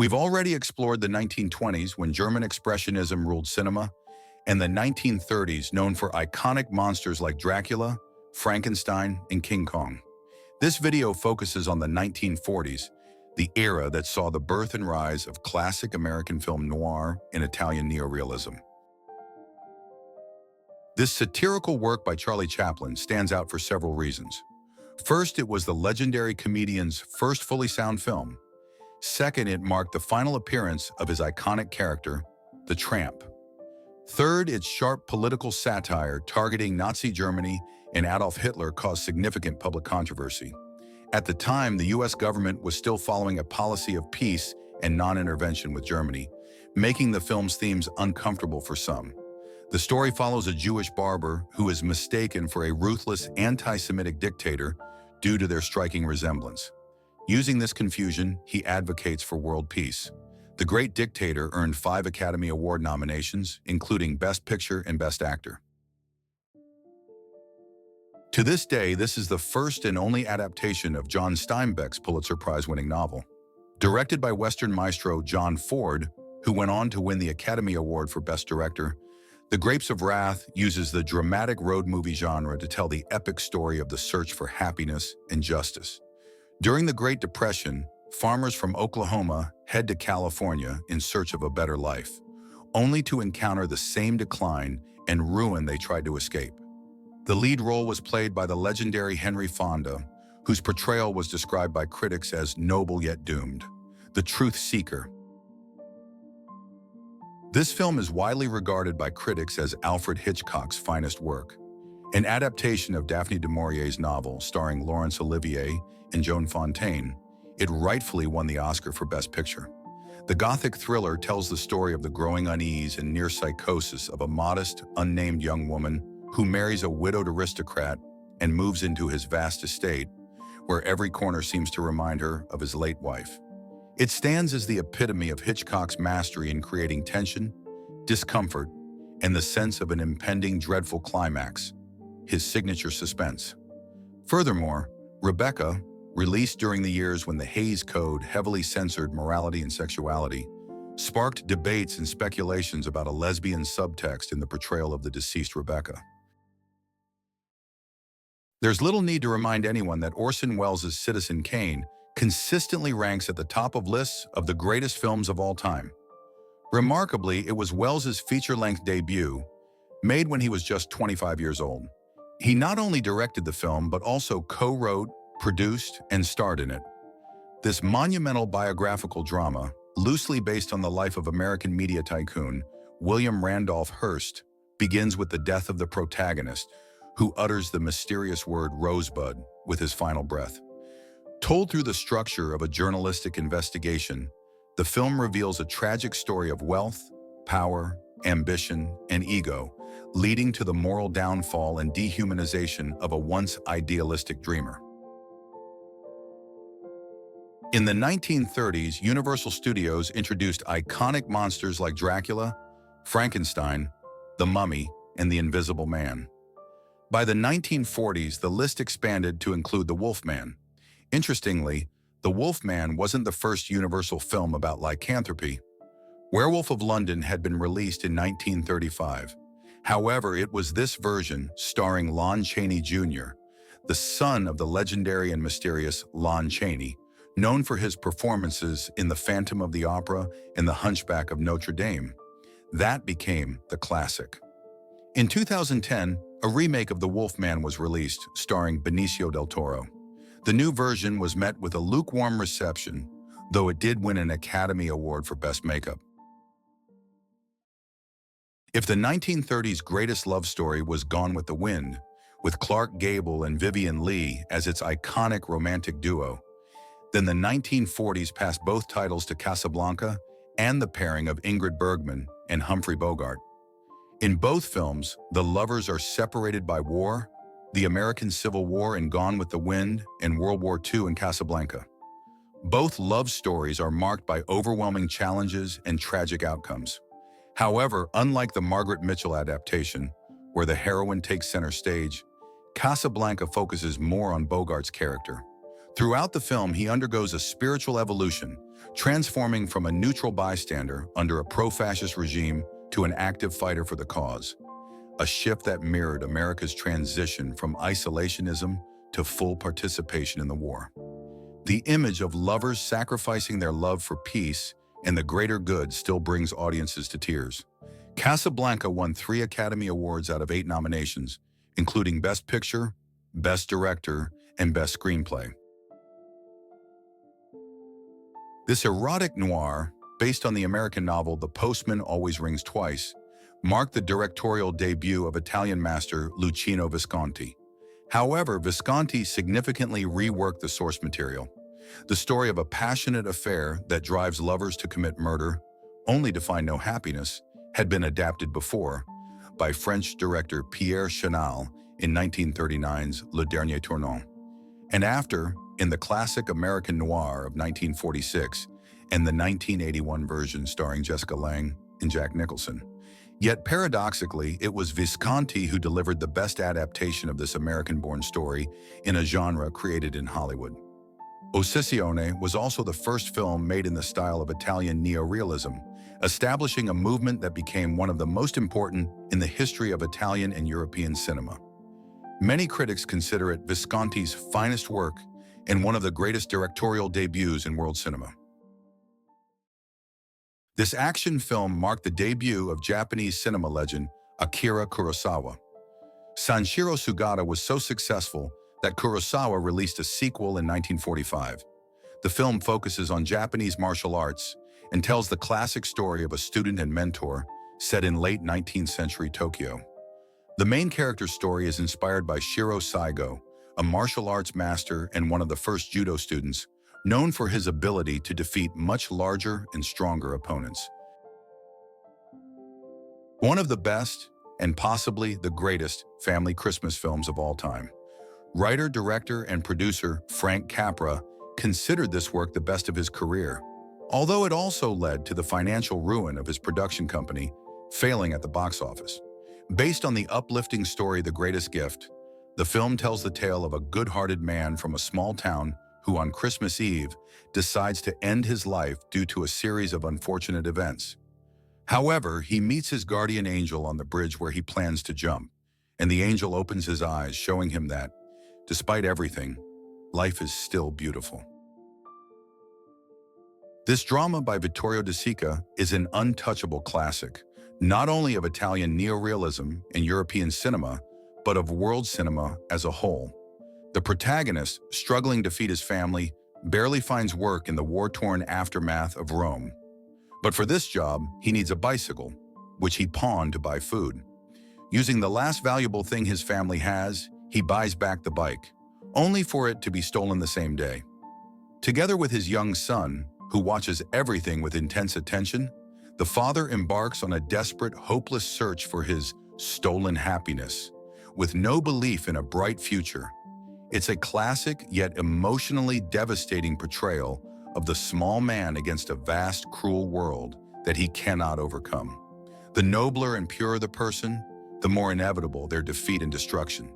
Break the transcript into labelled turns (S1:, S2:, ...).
S1: We've already explored the 1920s when German Expressionism ruled cinema, and the 1930s known for iconic monsters like Dracula, Frankenstein, and King Kong. This video focuses on the 1940s, the era that saw the birth and rise of classic American film noir and Italian neorealism. This satirical work by Charlie Chaplin stands out for several reasons. First, it was the legendary comedian's first fully sound film. Second, it marked the final appearance of his iconic character, the Tramp. Third, its sharp political satire targeting Nazi Germany and Adolf Hitler caused significant public controversy. At the time, the US government was still following a policy of peace and non-intervention with Germany, making the film's themes uncomfortable for some. The story follows a Jewish barber who is mistaken for a ruthless anti-Semitic dictator due to their striking resemblance. Using this confusion, he advocates for world peace. The Great Dictator earned 5 Academy Award nominations, including Best Picture and Best Actor. To this day, this is the first and only adaptation of John Steinbeck's Pulitzer Prize-winning novel. Directed by Western maestro John Ford, who went on to win the Academy Award for Best Director, The Grapes of Wrath uses the dramatic road movie genre to tell the epic story of the search for happiness and justice. During the Great Depression, farmers from Oklahoma head to California in search of a better life, only to encounter the same decline and ruin they tried to escape. The lead role was played by the legendary Henry Fonda, whose portrayal was described by critics as noble yet doomed, the truth seeker. This film is widely regarded by critics as Alfred Hitchcock's finest work, an adaptation of Daphne du Maurier's novel starring Laurence Olivier and Joan Fontaine. It rightfully won the Oscar for Best Picture. The Gothic thriller tells the story of the growing unease and near psychosis of a modest, unnamed young woman who marries a widowed aristocrat and moves into his vast estate, where every corner seems to remind her of his late wife. It stands as the epitome of Hitchcock's mastery in creating tension, discomfort, and the sense of an impending dreadful climax, his signature suspense. Furthermore, Rebecca, released during the years when the Hays Code heavily censored morality and sexuality, sparked debates and speculations about a lesbian subtext in the portrayal of the deceased Rebecca. There's little need to remind anyone that Orson Welles' Citizen Kane consistently ranks at the top of lists of the greatest films of all time. Remarkably, it was Welles' feature-length debut, made when he was just 25 years old. He not only directed the film, but also co-wrote, produced, and starred in it. This monumental biographical drama, loosely based on the life of American media tycoon William Randolph Hearst, begins with the death of the protagonist, who utters the mysterious word rosebud with his final breath. Told through the structure of a journalistic investigation, the film reveals a tragic story of wealth, power, ambition, and ego, leading to the moral downfall and dehumanization of a once idealistic dreamer. In the 1930s, Universal Studios introduced iconic monsters like Dracula, Frankenstein, the Mummy, and the Invisible Man. By the 1940s, the list expanded to include the Wolfman. Interestingly, The Wolfman wasn't the first Universal film about lycanthropy. Werewolf of London had been released in 1935. However, it was this version, starring Lon Chaney Jr., the son of the legendary and mysterious Lon Chaney, known for his performances in The Phantom of the Opera and The Hunchback of Notre Dame. That became the classic. In 2010, a remake of The Wolfman was released, starring Benicio del Toro. The new version was met with a lukewarm reception, though it did win an Academy Award for Best Makeup. If the 1930s greatest love story was Gone with the Wind, with Clark Gable and Vivien Leigh as its iconic romantic duo, then the 1940s passed both titles to Casablanca and the pairing of Ingrid Bergman and Humphrey Bogart. In both films, the lovers are separated by war, the American Civil War in Gone with the Wind and World War II in Casablanca. Both love stories are marked by overwhelming challenges and tragic outcomes. However, unlike the Margaret Mitchell adaptation, where the heroine takes center stage, Casablanca focuses more on Bogart's character. Throughout the film, he undergoes a spiritual evolution, transforming from a neutral bystander under a pro-fascist regime to an active fighter for the cause, a shift that mirrored America's transition from isolationism to full participation in the war. The image of lovers sacrificing their love for peace and the greater good still brings audiences to tears. Casablanca won 3 Academy Awards out of 8 nominations, including Best Picture, Best Director, and Best Screenplay. This erotic noir, based on the American novel The Postman Always Rings Twice, marked the directorial debut of Italian master Luchino Visconti. However, Visconti significantly reworked the source material. The story of a passionate affair that drives lovers to commit murder, only to find no happiness, had been adapted before by French director Pierre Chanal in 1939's Le Dernier Tournant, and after in the classic American noir of 1946 and the 1981 version starring Jessica Lange and Jack Nicholson. Yet paradoxically, it was Visconti who delivered the best adaptation of this American-born story in a genre created in Hollywood. Ossessione was also the first film made in the style of Italian neorealism, establishing a movement that became one of the most important in the history of Italian and European cinema. Many critics consider it Visconti's finest work and one of the greatest directorial debuts in world cinema. This action film marked the debut of Japanese cinema legend Akira Kurosawa. Sanshiro Sugata was so successful that Kurosawa released a sequel in 1945. The film focuses on Japanese martial arts and tells the classic story of a student and mentor set in late 19th century Tokyo. The main character's story is inspired by Shiro Saigo, a martial arts master and one of the first judo students, known for his ability to defeat much larger and stronger opponents. One of the best, and possibly the greatest, family Christmas films of all time. Writer, director, and producer Frank Capra considered this work the best of his career, although it also led to the financial ruin of his production company, failing at the box office. Based on the uplifting story The Greatest Gift, the film tells the tale of a good-hearted man from a small town who on Christmas Eve decides to end his life due to a series of unfortunate events. However, he meets his guardian angel on the bridge where he plans to jump, and the angel opens his eyes, showing him that, despite everything, life is still beautiful. This drama by Vittorio De Sica is an untouchable classic, not only of Italian neorealism and European cinema, but of world cinema as a whole. The protagonist, struggling to feed his family, barely finds work in the war-torn aftermath of Rome. But for this job, he needs a bicycle, which he pawned to buy food. Using the last valuable thing his family has, he buys back the bike, only for it to be stolen the same day. Together with his young son, who watches everything with intense attention, the father embarks on a desperate, hopeless search for his stolen happiness, with no belief in a bright future. It's a classic yet emotionally devastating portrayal of the small man against a vast, cruel world that he cannot overcome. The nobler and purer the person, the more inevitable their defeat and destruction.